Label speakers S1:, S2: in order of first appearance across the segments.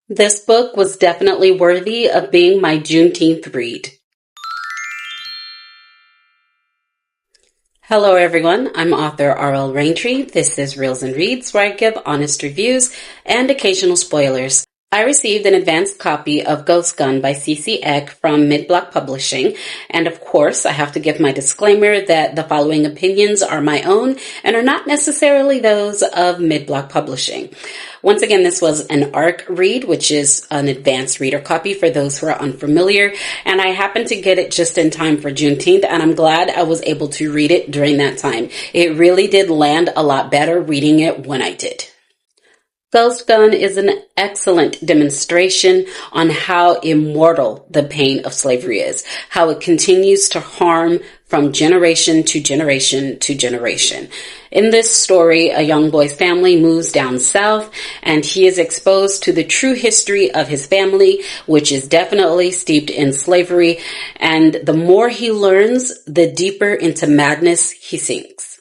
S1: This book was definitely worthy of being my Juneteenth read. Hello everyone, I'm author R.L. Raintree. This is Reels and Reads, where I give honest reviews and occasional spoilers. I received an advanced copy of Ghost Gun by C.C. Eck from Mid-Block Publishing, and of course I have to give my disclaimer that the following opinions are my own and are not necessarily those of Mid-Block Publishing. Once again, this was an ARC read, which is an advanced reader copy for those who are unfamiliar, and I happened to get it just in time for Juneteenth, and I'm glad I was able to read it during that time. It really did land a lot better reading it when I did. Ghost Gun is an excellent demonstration on how immortal the pain of slavery is, how it continues to harm from generation to generation to generation. In this story, a young boy's family moves down south, and he is exposed to the true history of his family, which is definitely steeped in slavery, and the more he learns, the deeper into madness he sinks.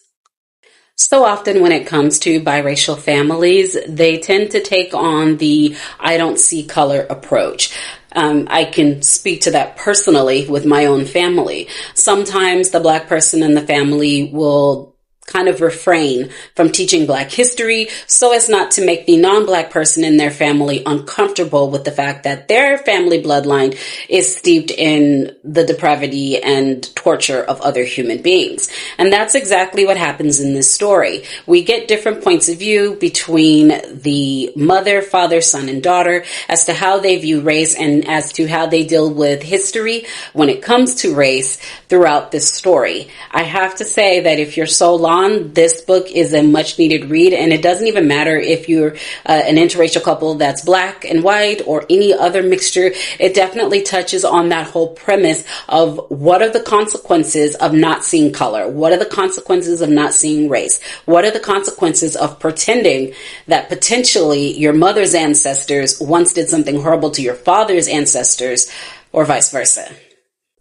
S1: So often when it comes to biracial families, they tend to take on the I don't see color approach. I can speak to that personally with my own family. Sometimes the Black person in the family will kind of refrain from teaching Black history so as not to make the non-Black person in their family uncomfortable with the fact that their family bloodline is steeped in the depravity and torture of other human beings. And that's exactly what happens in this story. We get different points of view between the mother, father, son, and daughter as to how they view race and as to how they deal with history when it comes to race throughout this story. I have to say that if you're so long, this book is a much needed read, and it doesn't even matter if you're an interracial couple that's Black and white or any other mixture. It definitely touches on that whole premise of what are the consequences of not seeing color? What are the consequences of not seeing race? What are the consequences of pretending that potentially your mother's ancestors once did something horrible to your father's ancestors, or vice versa?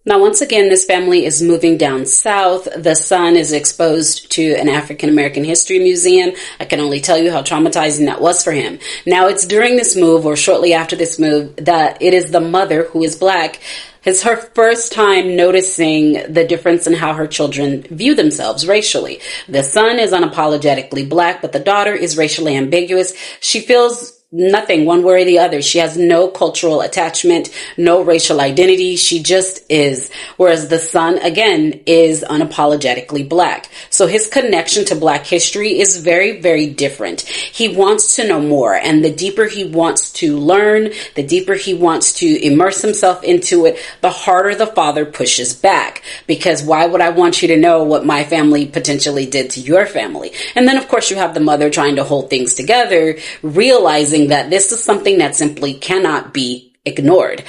S1: Now, once again, this family is moving down south. The son is exposed to an African American history museum. I can only tell you how traumatizing that was for him. Now, it's during this move or shortly after this move that it is the mother, who is Black. It's her first time noticing the difference in how her children view themselves racially. The son is unapologetically Black, but the daughter is racially ambiguous. She feels nothing one way or the other. She has no cultural attachment, no racial identity. She just is. Whereas the son, again, is unapologetically Black. So his connection to Black history is very, very different. He wants to know more. And the deeper he wants to learn, the deeper he wants to immerse himself into it, the harder the father pushes back. Because why would I want you to know what my family potentially did to your family? And then, of course, you have the mother trying to hold things together, realizing that this is something that simply cannot be ignored.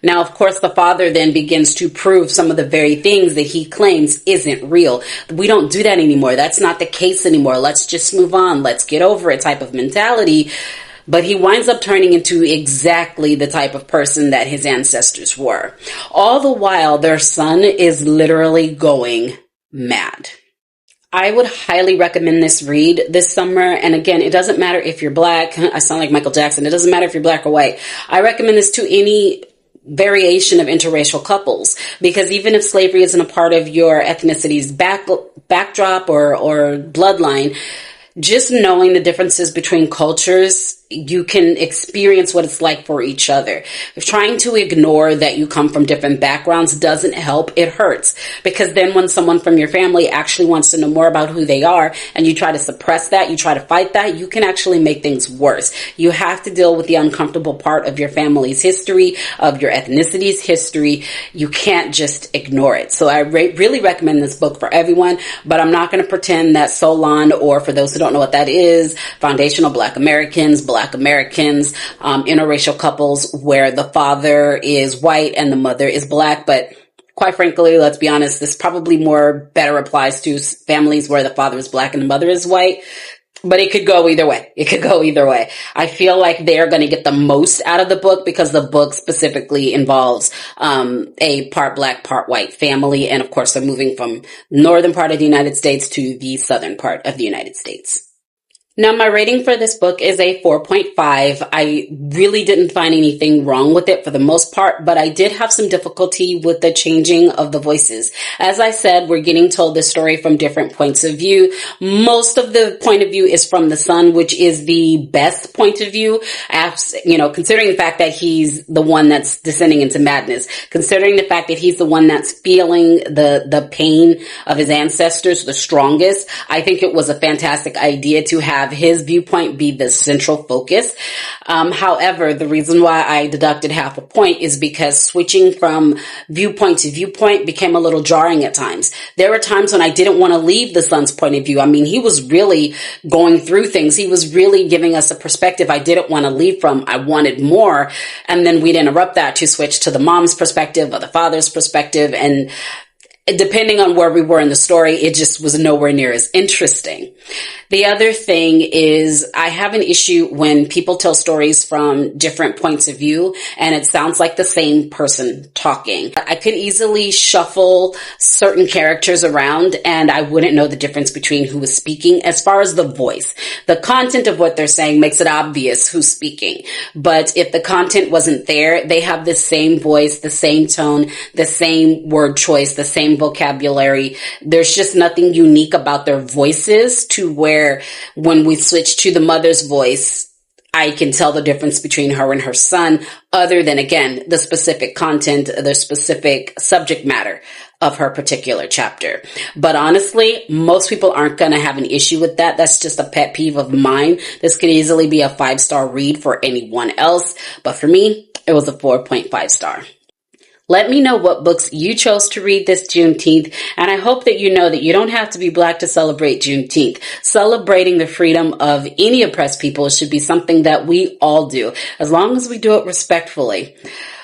S1: Now, of course, the father then begins to prove some of the very things that he claims isn't real. We don't do that anymore. That's not the case anymore. Let's just move on. Let's get over it type of mentality. But he winds up turning into exactly the type of person that his ancestors were. All the while, their son is literally going mad. I would highly recommend this read this summer. And again, it doesn't matter if you're Black. I sound like Michael Jackson. It doesn't matter if you're Black or white. I recommend this to any variation of interracial couples, because even if slavery isn't a part of your ethnicity's backdrop or bloodline, just knowing the differences between cultures, you can experience what it's like for each other. If trying to ignore that you come from different backgrounds doesn't help, it hurts. Because then when someone from your family actually wants to know more about who they are and you try to suppress that, you try to fight that, you can actually make things worse. You have to deal with the uncomfortable part of your family's history, of your ethnicity's history. You can't just ignore it. So I really recommend this book for everyone, but I'm not going to pretend that Solon, or for those who don't know what that is, foundational Black Americans, interracial couples where the father is white and the mother is Black. But quite frankly, let's be honest, this probably better applies to families where the father is Black and the mother is white. But it could go either way. I feel like they're going to get the most out of the book because the book specifically involves a part Black, part white family. And of course, they're moving from northern part of the United States to the southern part of the United States. Now, my rating for this book is a 4.5. I really didn't find anything wrong with it for the most part, but I did have some difficulty with the changing of the voices. As I said, we're getting told this story from different points of view. Most of the point of view is from the son, which is the best point of view, considering the fact that he's the one that's descending into madness, considering the fact that he's the one that's feeling the pain of his ancestors the strongest. I think it was a fantastic idea to have his viewpoint be the central focus. However, the reason why I deducted half a point is because switching from viewpoint to viewpoint became a little jarring at times. There were times when I didn't want to leave the son's point of view. I mean, he was really going through things. He was really giving us a perspective I didn't want to leave from. I wanted more. And then we'd interrupt that to switch to the mom's perspective or the father's perspective. And depending on where we were in the story, it just was nowhere near as interesting. The other thing is I have an issue when people tell stories from different points of view and it sounds like the same person talking. I could easily shuffle certain characters around and I wouldn't know the difference between who was speaking as far as the voice. The content of what they're saying makes it obvious who's speaking. But if the content wasn't there, they have the same voice, the same tone, the same word choice, the same vocabulary. There's just nothing unique about their voices to where when we switch to the mother's voice, I can tell the difference between her and her son, other than, again, the specific content, the specific subject matter of her particular chapter. But honestly, most people aren't going to have an issue with that. That's just a pet peeve of mine. This could easily be a 5-star read for anyone else. But for me, it was a 4.5 star. Let me know what books you chose to read this Juneteenth, and I hope that you know that you don't have to be Black to celebrate Juneteenth. Celebrating the freedom of any oppressed people should be something that we all do, as long as we do it respectfully.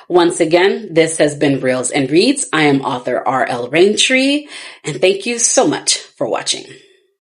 S1: Once again, this has been Reels and Reads. I am author R.L. Raintree, and thank you so much for watching.